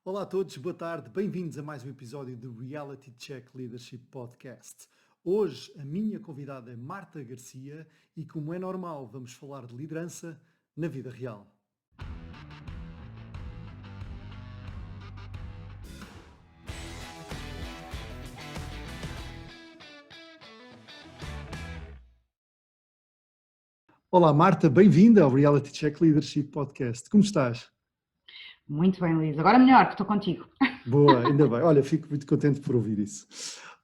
Olá a todos, boa tarde, bem-vindos a mais um episódio do Reality Check Leadership Podcast. Hoje a minha convidada é Marta Garcia e, como é normal, vamos falar de liderança na vida real. Olá Marta, bem-vinda ao Reality Check Leadership Podcast. Como estás? Muito bem, Luís. Agora melhor, que estou contigo. Boa, ainda bem. Olha, fico muito contente por ouvir isso.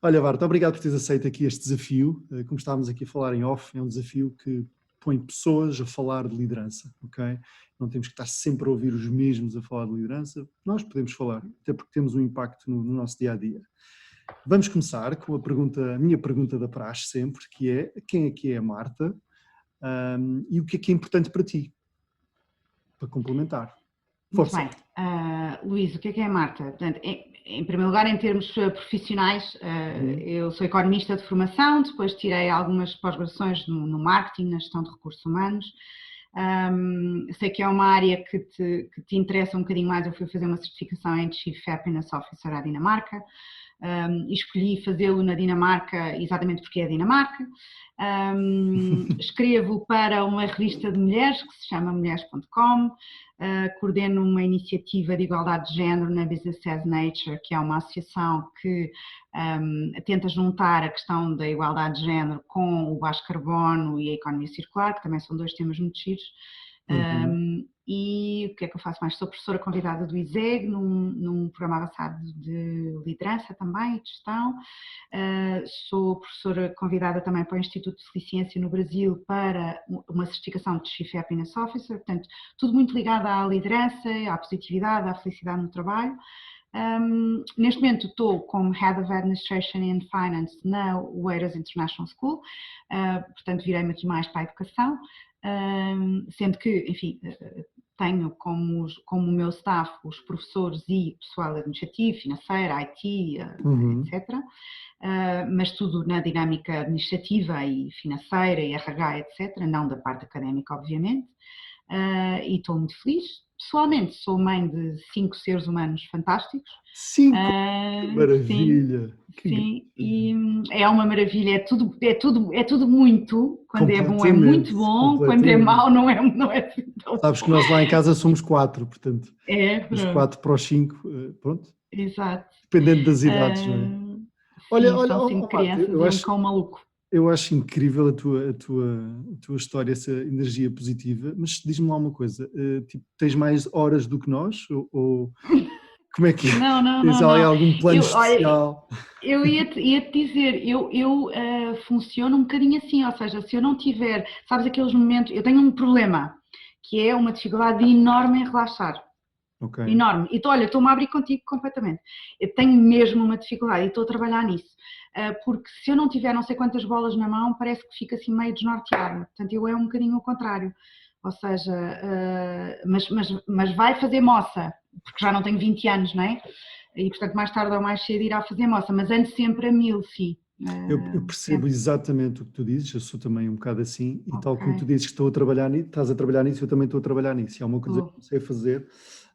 Olha, Marta, obrigado por teres aceito aqui este desafio. Como estávamos aqui a falar em off, é um desafio que põe pessoas a falar de liderança, ok? Não temos que estar sempre a ouvir os mesmos a falar de liderança. Nós podemos falar, até porque temos um impacto no nosso dia-a-dia. Vamos começar com a minha pergunta da praxe sempre, que é: quem é que é a Marta? E o que é importante para ti? Para complementar. Muito Força. bem. Luís, o que é a Marta? Portanto, em primeiro lugar, em termos profissionais, eu sou economista de formação, depois tirei algumas pós-graduações no marketing, na gestão de recursos humanos. Sei que é uma área que te interessa um bocadinho mais. Eu fui fazer uma certificação em Chief Happiness Officer à Dinamarca. Escolhi fazê-lo na Dinamarca exatamente porque é a Dinamarca. Escrevo para uma revista de mulheres que se chama mulheres.com. Coordeno uma iniciativa de igualdade de género na Business as Nature, que é uma associação que tenta juntar a questão da igualdade de género com o baixo carbono e a economia circular, que também são dois temas muito giros. E o que é que eu faço mais? Sou professora convidada do ISEG, num programa avançado de liderança também, de gestão. Sou professora convidada também para o Instituto de Ciência no Brasil para uma certificação de Chief Happiness Officer, portanto, tudo muito ligado à liderança, à positividade, à felicidade no trabalho. Neste momento estou como Head of Administration and Finance na Oeiras International School, portanto virei-me aqui mais para a educação, sendo que, enfim, tenho como o meu staff os professores e pessoal administrativo, financeiro, IT, etc. Mas tudo na dinâmica administrativa e financeira e RH, etc., não da parte académica, obviamente. E estou muito feliz. Pessoalmente, sou mãe de 5 seres humanos fantásticos. 5? Que maravilha! Sim, e é uma maravilha, é tudo muito. Quando é bom é muito bom, quando é mau não é assim tão bom. Sabes que nós lá em casa somos 4, portanto, os 4 para os 5, pronto. Exato. Dependendo das idades, não é? Olha, são 5 crianças e um cão maluco. Eu acho incrível a tua história, essa energia positiva, mas diz-me lá uma coisa, tipo, tens mais horas do que nós? Ou como é que é? Não. Tens algum plano especial? Eu ia-te dizer, eu funciono um bocadinho assim, ou seja, se eu não tiver, sabes, aqueles momentos, eu tenho um problema, que é uma dificuldade enorme em relaxar. Okay. Enorme. E estou-me a abrir contigo completamente. Eu tenho mesmo uma dificuldade e estou a trabalhar nisso. Porque se eu não tiver não sei quantas bolas na mão, parece que fica assim meio desnorteado. Portanto, eu é um bocadinho o contrário. Ou seja, mas vai fazer moça, porque já não tenho 20 anos, não é? E portanto mais tarde ou mais cedo irá fazer moça, mas ando sempre a 1000, sim. Eu percebo sempre. Exatamente o que tu dizes, eu sou também um bocado assim, e tal como tu dizes que estás a trabalhar nisso, eu também estou a trabalhar nisso. E há uma coisa que comecei a fazer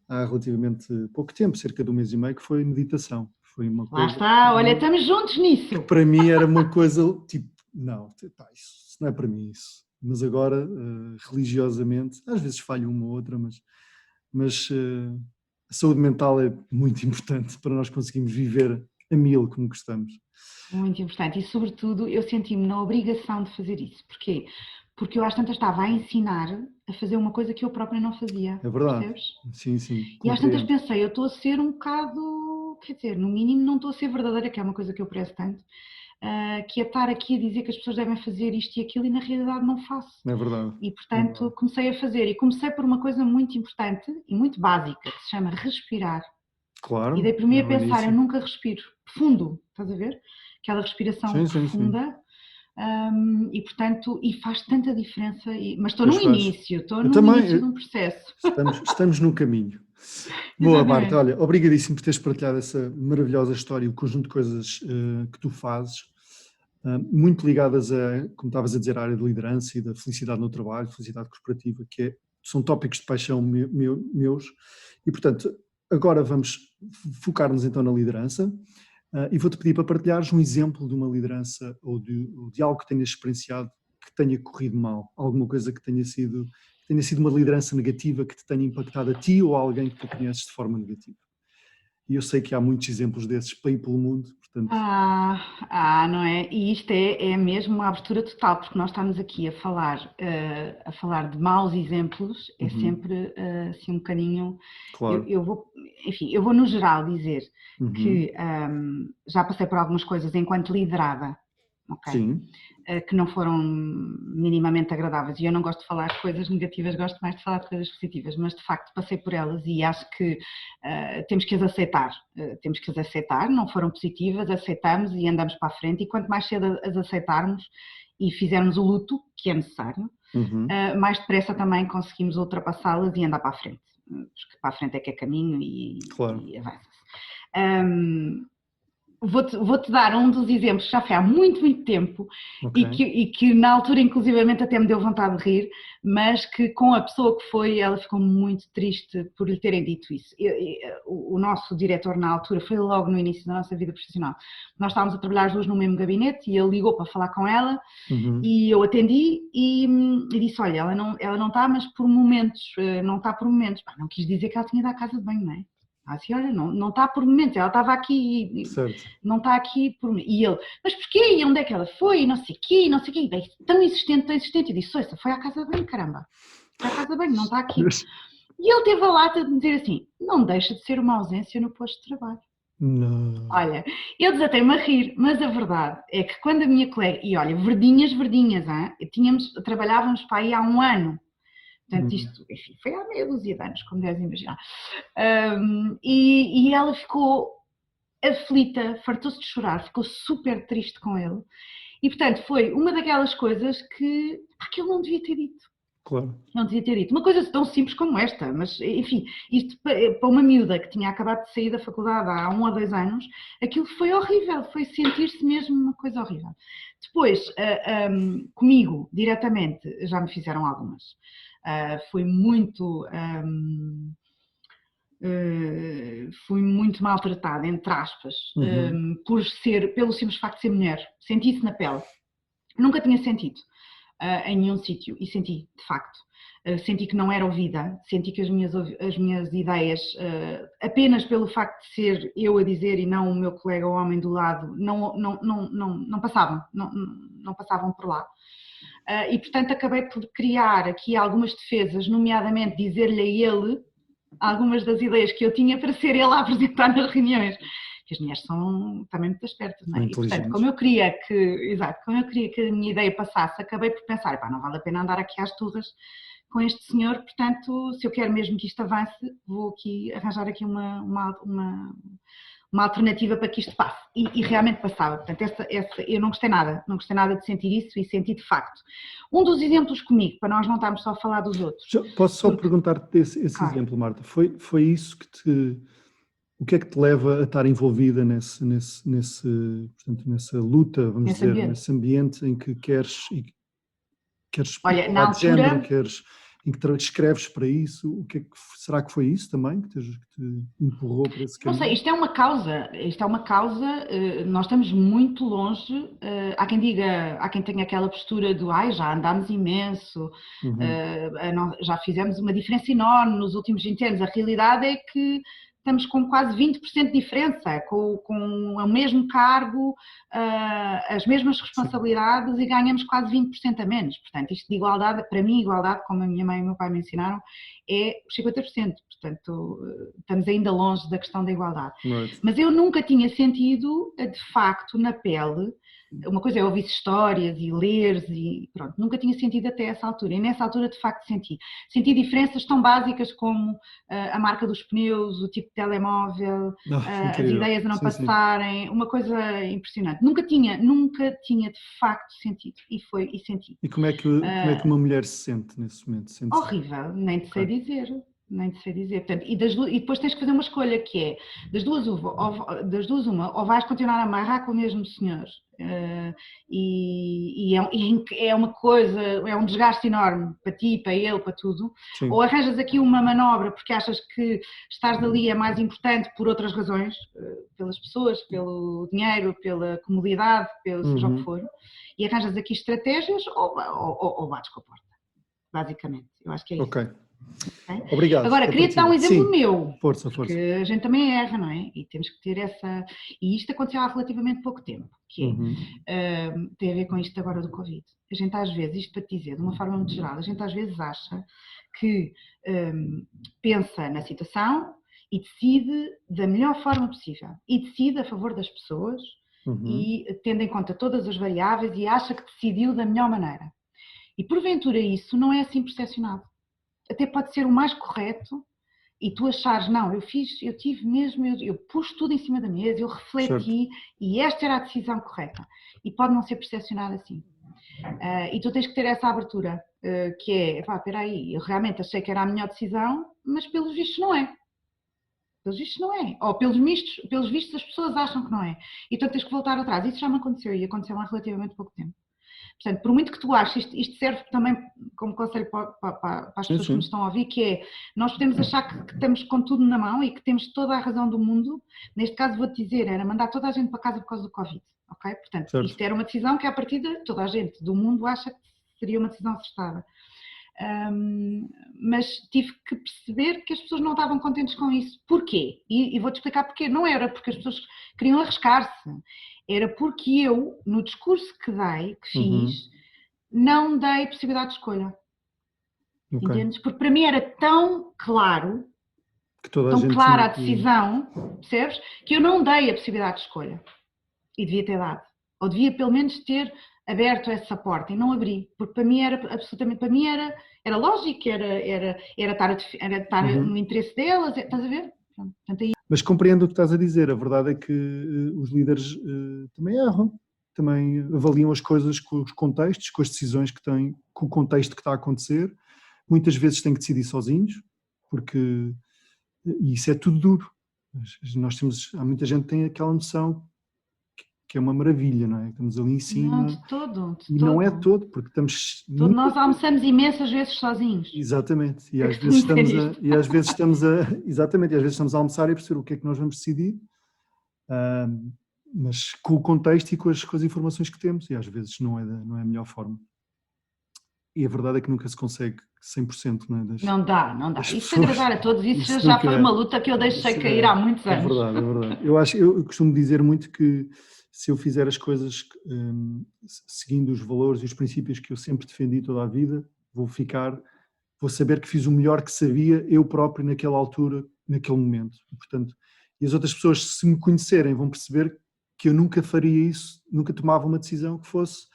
há relativamente pouco tempo, cerca de 1 mês e meio, que foi meditação. Foi uma coisa. Lá está, olha, estamos juntos nisso. Que para mim era uma coisa tipo, não, pá, isso não é para mim isso. Mas agora, religiosamente, às vezes falho uma ou outra, mas a saúde mental é muito importante para nós conseguirmos viver a 1000 como gostamos. Muito importante, e sobretudo eu senti-me na obrigação de fazer isso. Porquê? Porque eu às tantas estava a ensinar a fazer uma coisa que eu própria não fazia. É verdade. Percebes? Sim. E às tantas pensei, eu estou a ser um bocado, quer dizer, no mínimo não estou a ser verdadeira, que é uma coisa que eu prezo tanto, que é estar aqui a dizer que as pessoas devem fazer isto e aquilo e na realidade não faço. É verdade. E portanto comecei a fazer, e comecei por uma coisa muito importante e muito básica, que se chama respirar. Claro. E daí por mim a pensar, eu nunca respiro fundo, estás a ver? Aquela respiração profunda. Sim. E portanto, faz tanta diferença, mas estou no início de um processo. Estamos no caminho. Boa, Marta, olha, obrigadíssimo por teres partilhado essa maravilhosa história e o conjunto de coisas que tu fazes, muito ligadas a, como estavas a dizer, à área de liderança e da felicidade no trabalho, felicidade corporativa, são tópicos de paixão meus, e portanto, agora vamos focar-nos então na liderança e vou-te pedir para partilhares um exemplo de uma liderança ou de algo que tenhas experienciado que tenha corrido mal, alguma coisa que tenha sido uma liderança negativa que te tenha impactado a ti ou a alguém que tu conheces de forma negativa. E eu sei que há muitos exemplos desses para ir pelo mundo, portanto... Não é? E isto é mesmo uma abertura total, porque nós estamos aqui a falar de maus exemplos, é sempre assim um bocadinho... Claro. Eu vou no geral dizer que já passei por algumas coisas enquanto liderada, ok? Sim. Que não foram minimamente agradáveis, e eu não gosto de falar de coisas negativas, gosto mais de falar de coisas positivas, mas de facto passei por elas e acho que temos que as aceitar, não foram positivas, aceitamos e andamos para a frente, e quanto mais cedo as aceitarmos e fizermos o luto, que é necessário, mais depressa também conseguimos ultrapassá-las e andar para a frente, porque para a frente é que é caminho e avança-se. Vou-te dar um dos exemplos que já foi há muito, muito tempo e que na altura inclusivamente até me deu vontade de rir, mas que com a pessoa que foi, ela ficou muito triste por lhe terem dito isso. O nosso diretor na altura foi logo no início da nossa vida profissional. Nós estávamos a trabalhar as duas no mesmo gabinete e ele ligou para falar com ela e eu atendi e disse, olha, ela não está, mas por momentos, não está por momentos. Não quis dizer que ela tinha ido à casa de banho, não é? Assim, olha, não está por momentos, ela estava aqui, não está aqui por momentos. E ele, mas porquê? E onde é que ela foi? E não sei o quê, E bem, tão insistente. Eu disse, olha, foi à casa de banho, caramba. Foi à casa de banho, não está aqui. E ele teve a lata de me dizer assim, não deixa de ser uma ausência no posto de trabalho. Não. Olha, eu desatei-me a rir, mas a verdade é que quando a minha colega, e olha, verdinhas, trabalhávamos para aí há um ano. Portanto, isto, enfim, foi há meia dúzia de anos, como deves imaginar. E ela ficou aflita, fartou-se de chorar, ficou super triste com ele. E, portanto, foi uma daquelas coisas que ele não devia ter dito. Claro. Não devia ter dito. Uma coisa tão simples como esta, mas, enfim, isto para uma miúda que tinha acabado de sair da faculdade há 1 ou 2 anos, aquilo foi horrível, foi sentir-se mesmo uma coisa horrível. Depois, comigo, diretamente, já me fizeram algumas. Fui muito maltratada, entre aspas, pelo simples facto de ser mulher. Senti isso na pele. Nunca tinha sentido em nenhum sítio e senti, de facto. Senti que não era ouvida, senti que as minhas ideias, apenas pelo facto de ser eu a dizer e não o meu colega ou homem do lado, não passavam por lá. E, portanto, acabei por criar aqui algumas defesas, nomeadamente dizer-lhe a ele algumas das ideias que eu tinha para ser ele a apresentar nas reuniões. Que as mulheres são também muito espertas, não é? E, portanto, como eu queria que a minha ideia passasse, acabei por pensar, não vale a pena andar aqui às turras com este senhor, portanto, se eu quero mesmo que isto avance, vou aqui arranjar aqui uma alternativa para que isto passe. E realmente passava. Portanto, eu não gostei nada de sentir isso e senti de facto. Um dos exemplos comigo, para nós não estarmos só a falar dos outros. Posso só perguntar-te esse exemplo, Marta? Foi isso que te... O que é que te leva a estar envolvida nessa luta, vamos dizer, nesse ambiente em que queres Olha, na altura, género, em que escreves para isso? O que é que será que foi isso também que te empurrou para esse caminho? Não sei, isto é uma causa, nós estamos muito longe, há quem tenha aquela postura do já andámos imenso, já fizemos uma diferença enorme nos últimos 20 anos, a realidade é que estamos com quase 20% de diferença, com o mesmo cargo, as mesmas responsabilidades e ganhamos quase 20% a menos. Portanto, isto de igualdade, para mim, igualdade, como a minha mãe e o meu pai me ensinaram, é 50%. Portanto, estamos ainda longe da questão da igualdade. Right. Mas eu nunca tinha sentido, de facto, na pele. Uma coisa é ouvir histórias e ler e pronto, nunca tinha sentido até essa altura. E nessa altura, de facto, senti diferenças tão básicas como a marca dos pneus, o tipo de telemóvel, as ideias a não passarem, uma coisa impressionante. Nunca tinha de facto sentido e senti. E como é que uma mulher se sente nesse momento? Horrível, nem te sei dizer. nem te sei dizer. Portanto, e depois tens que fazer uma escolha que é, das duas uma, ou vais continuar a amarrar com o mesmo senhor, é uma coisa, é um desgaste enorme para ti, para ele, para tudo, Sim. ou arranjas aqui uma manobra porque achas que estares ali é mais importante por outras razões, pelas pessoas, pelo dinheiro, pela comodidade, pelo seja o que for, e arranjas aqui estratégias ou bates com a porta, basicamente. Eu acho que é isso. Ok. Okay? Obrigado. Agora, queria-te dar um exemplo meu, força. porque a gente também erra, não é? E temos que ter essa... E isto aconteceu há relativamente pouco tempo, que é, tem a ver com isto agora do Covid. A gente às vezes, isto para te dizer, de uma forma muito geral, a gente às vezes acha que pensa na situação e decide da melhor forma possível. E decide a favor das pessoas e tendo em conta todas as variáveis e acha que decidiu da melhor maneira. E porventura isso não é assim percepcionado. Até pode ser o mais correto e tu achares, não, eu tive mesmo, eu pus tudo em cima da mesa, eu refleti e esta era a decisão correta. E pode não ser percepcionado assim. E tu tens que ter essa abertura, que é, espera aí, eu realmente achei que era a melhor decisão, mas pelos vistos não é. Pelos vistos não é. Ou pelos vistos as pessoas acham que não é. Então tens que voltar atrás. Isso já me aconteceu e aconteceu há relativamente pouco tempo. Portanto, por muito que tu aches, isto serve também como conselho para as pessoas que nos estão a ouvir, que é, nós podemos achar que estamos com tudo na mão e que temos toda a razão do mundo. Neste caso, vou-te dizer, era mandar toda a gente para casa por causa do Covid, ok? Portanto, isto era uma decisão que, à partida, toda a gente do mundo acha que seria uma decisão acertada. Mas tive que perceber que as pessoas não estavam contentes com isso. Porquê? E vou-te explicar porquê. Não era porque as pessoas queriam arriscar-se. Era porque eu, no discurso que fiz, não dei possibilidade de escolha. Entendes? Porque para mim era tão claro, tão clara a decisão, percebes? Que eu não dei a possibilidade de escolha. E devia ter dado. Ou devia pelo menos ter aberto essa porta e não abri. Porque para mim era absolutamente, para mim era lógico, era estar no interesse delas, estás a ver? Portanto, aí... Mas compreendo o que estás a dizer, a verdade é que os líderes também erram, também avaliam as coisas com os contextos, com as decisões que têm, com o contexto que está a acontecer, muitas vezes têm que decidir sozinhos, porque isso é tudo duro. Há muita gente que tem aquela noção que é uma maravilha, não é? Estamos ali em cima. Não, de todo. Não é todo, porque estamos... Nós almoçamos imensas vezes sozinhos. Exatamente, e às vezes estamos a almoçar e a perceber o que é que nós vamos decidir, mas com o contexto e com as informações que temos, e às vezes não é a melhor forma. E a verdade é que nunca se consegue 100%, não é? Não dá. Isso agradar a todos, isso já foi uma luta que eu deixei cair há muitos anos. É verdade. Eu costumo dizer muito que se eu fizer as coisas seguindo os valores e os princípios que eu sempre defendi toda a vida, vou saber que fiz o melhor que sabia eu próprio naquela altura, naquele momento. Portanto, e as outras pessoas, se me conhecerem, vão perceber que eu nunca faria isso, nunca tomava uma decisão que fosse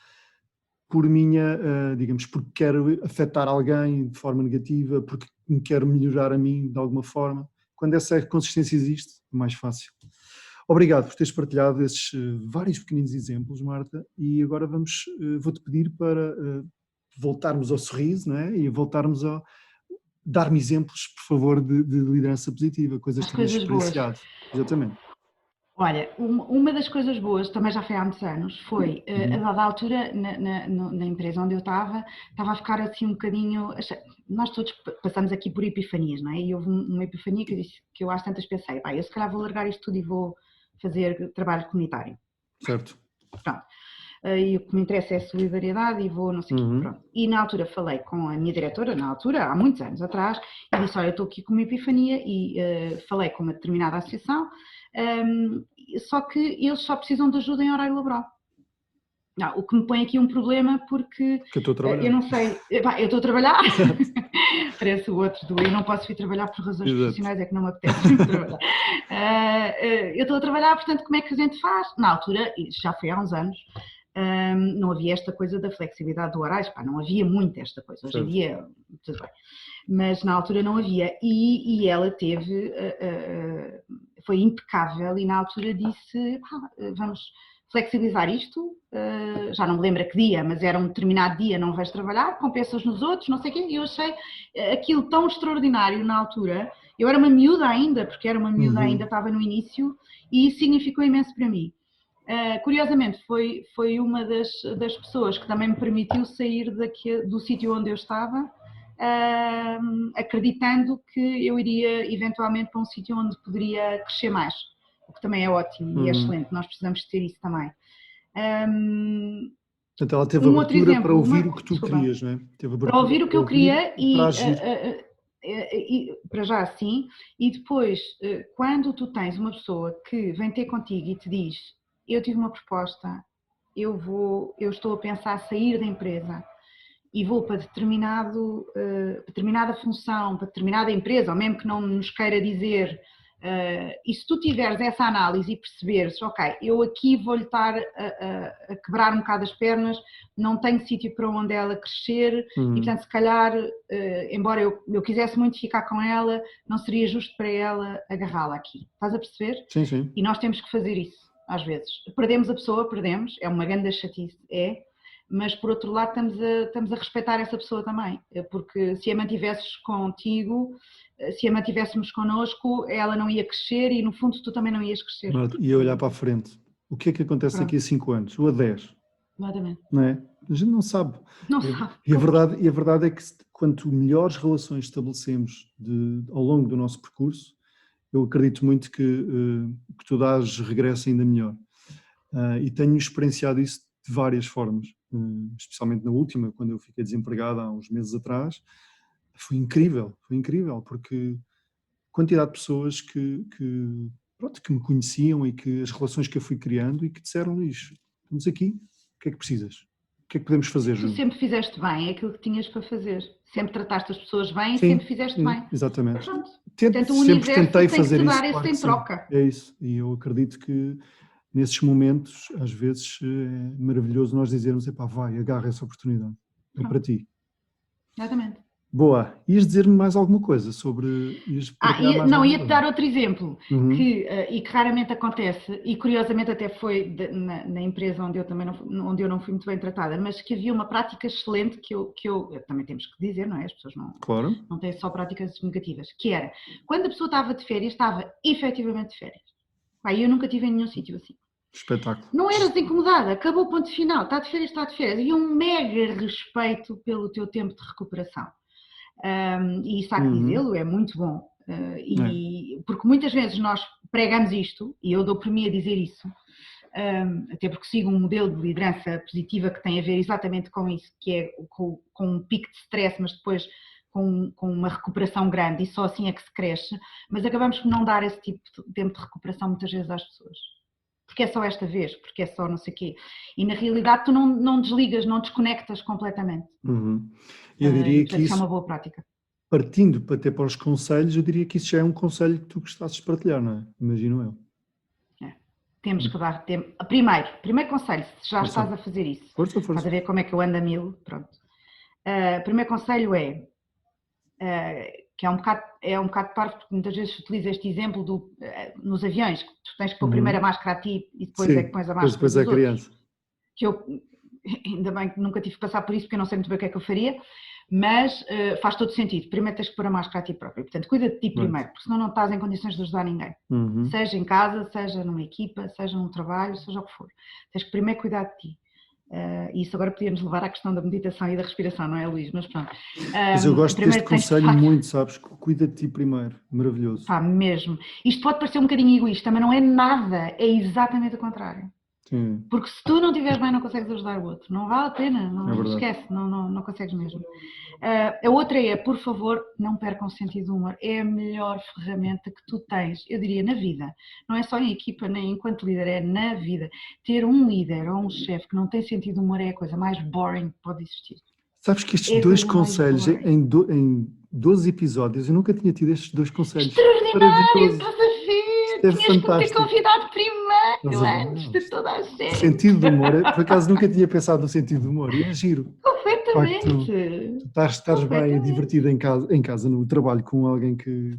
por minha, digamos, porque quero afetar alguém de forma negativa, porque me quero melhorar a mim de alguma forma. Quando essa consistência existe, é mais fácil. Obrigado por teres partilhado esses vários pequeninos exemplos, Marta, e agora vou-te pedir para voltarmos ao sorriso, não é? E voltarmos a dar-me exemplos, por favor, de liderança positiva, coisas que tenhas experienciado. Exatamente. Olha, uma das coisas boas, também já foi há muitos anos, foi, a dada altura, na empresa onde eu estava a ficar assim um bocadinho... Nós todos passamos aqui por epifanias, não é? E houve uma epifania que eu às tantas pensei, eu se calhar vou largar isto tudo e vou fazer trabalho comunitário. Certo. Pronto. E o que me interessa é a solidariedade e vou não sei o quê. Pronto. E na altura falei com a minha diretora, há muitos anos atrás, e disse, olha, eu estou aqui com uma epifania e falei com uma determinada associação, só que eles só precisam de ajuda em horário laboral. Não, o que me põe aqui um problema porque eu estou a trabalhar. Eu não sei, eu estou a trabalhar, parece o outro do eu não posso vir trabalhar por razões profissionais, é que não me apetece trabalhar. Eu estou a trabalhar, portanto, como é que a gente faz? Na altura, já foi há uns anos, não havia esta coisa da flexibilidade do horário, não havia muito esta coisa, hoje em dia, tudo bem. Mas na altura não havia, e ela foi impecável e na altura disse, vamos flexibilizar isto, já não me lembro a que dia, mas era um determinado dia, não vais trabalhar, compensas nos outros, não sei o quê, e eu achei aquilo tão extraordinário na altura. Eu era uma miúda ainda, porque era uma miúda ainda, estava no início, e isso significou imenso para mim. Curiosamente, foi uma das pessoas que também me permitiu sair do sítio onde eu estava, acreditando que eu iria eventualmente para um sítio onde poderia crescer mais, o que também é ótimo e é excelente, nós precisamos de ter isso também. Portanto, ela teve abertura para ouvir o que tu querias, não é? Teve para ouvir o que eu queria e para agir. Para já sim, e depois, quando tu tens uma pessoa que vem ter contigo e te diz, eu tive uma proposta, eu estou a pensar sair da empresa e vou para determinada função, para determinada empresa, ou mesmo que não nos queira dizer, e se tu tiveres essa análise e perceberes, ok, eu aqui vou-lhe estar a quebrar um bocado as pernas, não tenho sítio para onde ela crescer, e portanto se calhar, embora eu quisesse muito ficar com ela, não seria justo para ela agarrá-la aqui. Estás a perceber? Sim, sim. E nós temos que fazer isso, às vezes. Perdemos a pessoa, perdemos, é uma grande chatice, mas por outro lado estamos a respeitar essa pessoa também, porque se a mantivesses contigo, se a mantivéssemos connosco, ela não ia crescer e no fundo tu também não ias crescer. Ia olhar para a frente. O que é que acontece daqui a 5 anos? Ou a 10? Exatamente. Não é? A gente não sabe. Não sabe. E a verdade é que quanto melhores relações estabelecemos ao longo do nosso percurso, eu acredito muito que tu dás regresso ainda melhor. E tenho experienciado isso de várias formas, especialmente na última, quando eu fiquei desempregado há uns meses atrás. Foi incrível, porque a quantidade de pessoas que me conheciam e que as relações que eu fui criando e que disseram, Luís, estamos aqui, o que é que precisas? O que é que podemos fazer juntos? Tu sempre fizeste bem aquilo que tinhas para fazer, sempre trataste as pessoas bem. Sim, e sempre fizeste bem. Exatamente. Portanto, o sempre universo tentei tem fazer que te isso, dar esse em troca. É isso, e eu acredito que nesses momentos, às vezes, é maravilhoso nós dizermos, epá, vai, agarra essa oportunidade, é para ti. Exatamente. Boa. Ias dizer-me mais alguma coisa sobre... Ia-te dar outro exemplo, e que raramente acontece, e curiosamente até foi na empresa onde eu não fui muito bem tratada, mas que havia uma prática excelente que eu também temos que dizer, não é? As pessoas não têm só práticas negativas, que era, quando a pessoa estava de férias, estava efetivamente de férias. Eu nunca tive em nenhum sítio assim. Espetáculo. Não eras incomodada, acabou o ponto final, está de férias. E um mega respeito pelo teu tempo de recuperação. E isso há que dizê-lo, é muito bom, porque muitas vezes nós pregamos isto, e eu dou por mim a dizer isso, até porque sigo um modelo de liderança positiva que tem a ver exatamente com isso, que é com um pico de stress, mas depois com uma recuperação grande, e só assim é que se cresce, mas acabamos por não dar esse tipo de tempo de recuperação muitas vezes às pessoas. Porque é só esta vez, porque é só não sei o quê. E na realidade tu não desligas, não desconectas completamente. Eu diria que isso é uma boa prática. Partindo até para os conselhos, eu diria que isso já é um conselho que tu gostasses de partilhar, não é? Imagino eu. Temos que dar tempo. Primeiro conselho, se já estás a fazer isso. Força. Estás a ver como é que eu ando a mil, pronto. Primeiro conselho que é um bocado parvo, porque muitas vezes se utiliza este exemplo nos aviões, que tu tens que pôr primeiro a máscara a ti e depois é que pões a máscara depois dos a criança. outros. Que eu, ainda bem que nunca tive que passar por isso, porque eu não sei muito bem o que é que eu faria, mas faz todo sentido. Primeiro tens que pôr a máscara a ti próprio. Portanto, cuida de ti primeiro, porque senão não estás em condições de ajudar ninguém. Seja em casa, seja numa equipa, seja num trabalho, seja o que for. Tens que primeiro cuidar de ti. Isso agora podíamos levar à questão da meditação e da respiração, não é, Luís? Mas pronto. Mas eu gosto deste conselho muito, sabes? Cuida de ti primeiro. Maravilhoso. Mesmo. Isto pode parecer um bocadinho egoísta, mas não é nada. É exatamente o contrário. Sim. Porque se tu não estiveres bem, não consegues ajudar o outro. Não vale a pena, não esquece, não consegues mesmo. A outra é, por favor, não percam o sentido do humor. É a melhor ferramenta que tu tens, eu diria, na vida. Não é só em equipa, nem enquanto líder, é na vida. Ter um líder ou um chefe que não tem sentido de humor é a coisa mais boring que pode existir. Sabes que estes 2 conselhos, em 12 episódios, eu nunca tinha tido estes 2 conselhos. Extraordinário, estás a ver? Tinhas fantástico. que me ter convidado primeiro, antes de toda a gente. Sentido de humor, por acaso nunca tinha pensado no sentido de humor, e é giro. Completamente. Tu estás bem divertido em casa, no trabalho, com alguém que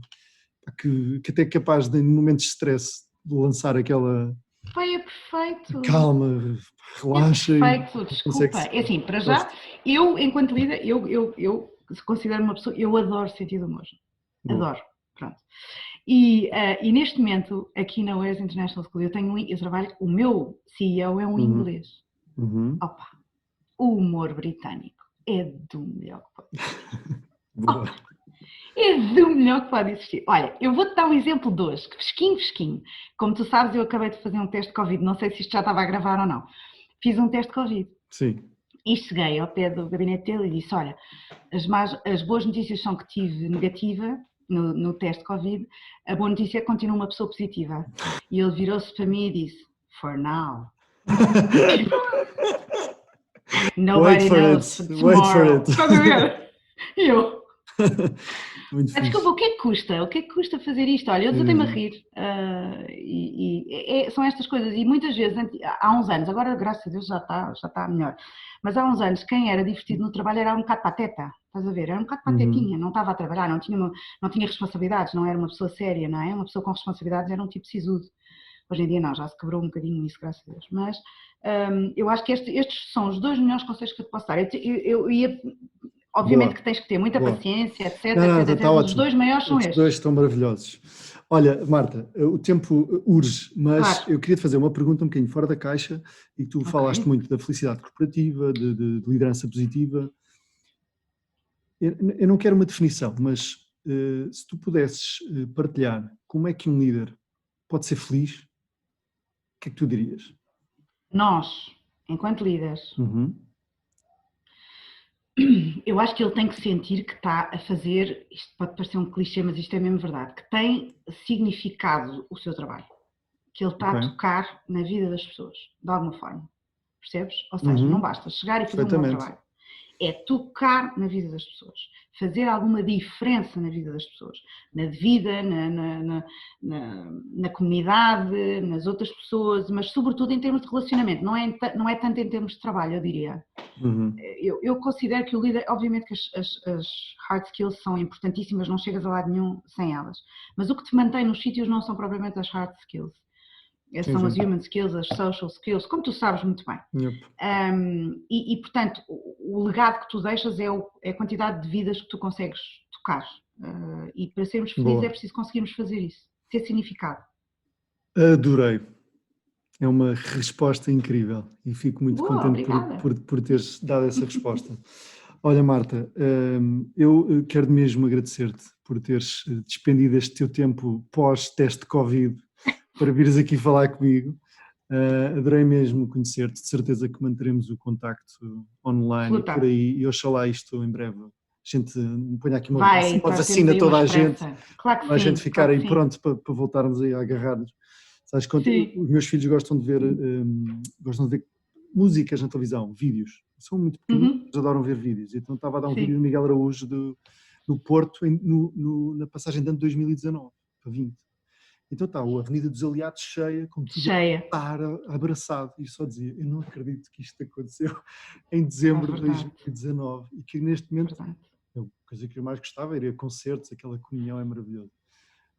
até é capaz de, em momentos de stress, de lançar aquela Pai, é perfeito. Calma, relaxa É e perfeito, desculpa. consegue-se. É assim, para já, eu, enquanto líder, eu considero uma pessoa, eu adoro sentido de humor. Boa. Adoro, pronto. E neste momento, aqui na Wares International School, eu trabalho, o meu CEO é um inglês. Opa, o humor britânico é do melhor que pode. Boa. É do melhor que pode existir. Olha, eu vou-te dar um exemplo de hoje, que fresquinho. Como tu sabes, eu acabei de fazer um teste de Covid, não sei se isto já estava a gravar ou não. Fiz um teste de Covid. Sim. E cheguei ao pé do gabinete dele e disse, olha, as boas notícias são que tive negativa no teste de Covid, a boa notícia é que continuo uma pessoa positiva. E ele virou-se para mim e disse, for now. Nobody knows for tomorrow. Estás a ver? E eu... Muito fixe. Desculpa, o que é que custa? O que é que custa fazer isto? Olha, eu desatei-me a rir. São estas coisas. E muitas vezes, há uns anos, agora graças a Deus já está melhor, mas há uns anos quem era divertido no trabalho era um bocado pateta. Estás a ver? Era um bocado patetinha, não estava a trabalhar, não tinha responsabilidades, não era uma pessoa séria, não é? Uma pessoa com responsabilidades era um tipo sisudo. Hoje em dia não, já se quebrou um bocadinho isso, graças a Deus. Mas eu acho que estes são os dois melhores conselhos que eu te posso dar. Eu ia... Obviamente Boa. que tens que ter muita paciência, etc. Não, etc, está Os ótimo. dois maiores são Os estes. dois estão maravilhosos. Olha, Marta, o tempo urge, mas Claro. eu queria te fazer uma pergunta um bocadinho fora da caixa, e tu falaste muito da felicidade corporativa, de liderança positiva. Eu não quero uma definição, mas se tu pudesses partilhar como é que um líder pode ser feliz, o que é que tu dirias? Nós, enquanto líderes, eu acho que ele tem que sentir que está a fazer, isto pode parecer um clichê, mas isto é mesmo verdade, que tem significado o seu trabalho, que ele está a tocar na vida das pessoas, de alguma forma, percebes? Ou seja, não basta chegar e fazer um bom trabalho, é tocar na vida das pessoas, fazer alguma diferença na vida das pessoas, na vida, na comunidade, nas outras pessoas, mas sobretudo em termos de relacionamento, não é tanto em termos de trabalho, eu diria. Eu considero que o líder, obviamente que as hard skills são importantíssimas, não chegas a lado nenhum sem elas, mas o que te mantém nos sítios não são propriamente as hard skills, são as human skills, as social skills, como tu sabes muito bem. E portanto, o legado que tu deixas é a quantidade de vidas que tu consegues tocar, e para sermos felizes é preciso conseguirmos fazer isso, ter significado. Adorei. É uma resposta incrível e fico muito contente por teres dado essa resposta. Olha, Marta, eu quero mesmo agradecer-te por teres despendido este teu tempo pós-teste de Covid para vires aqui falar comigo. Adorei mesmo conhecer-te, de certeza que manteremos o contacto online e por aí, e oxalá isto em breve a gente ponha aqui uma vacina toda a gente, claro que para a gente ficar aí sim. Pronto para voltarmos aí a agarrar-nos. Sabes, os meus filhos gostam de ver músicas na televisão, vídeos. São muito pequeninos, mas adoram ver vídeos. Então estava a dar um vídeo do Miguel Araújo do Porto na passagem de ano de 2019 para 20. Então está a Avenida dos Aliados cheia, com tudo abraçado. E só dizia, eu não acredito que isto aconteceu em dezembro de 2019 e que neste momento, a coisa que eu mais gostava era ir a concertos, aquela comunhão é maravilhosa.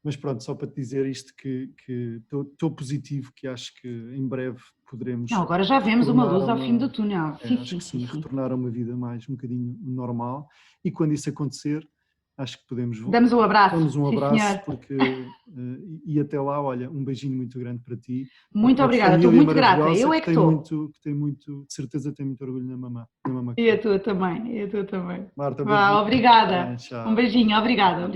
Mas pronto, só para te dizer isto que estou positivo, que acho que em breve poderemos... Não, agora já vemos uma luz ao fim do túnel. Sim, retornar a uma vida mais um bocadinho normal, e quando isso acontecer, acho que podemos... Damos um abraço. Damos um abraço, porque... e até lá, olha, um beijinho muito grande para ti. Muito obrigada, estou muito grata. Eu é que estou. Que tem muito, de certeza tem muito orgulho na mamã. E a tua também, Marta, obrigada. Tchau. Um beijinho, obrigada.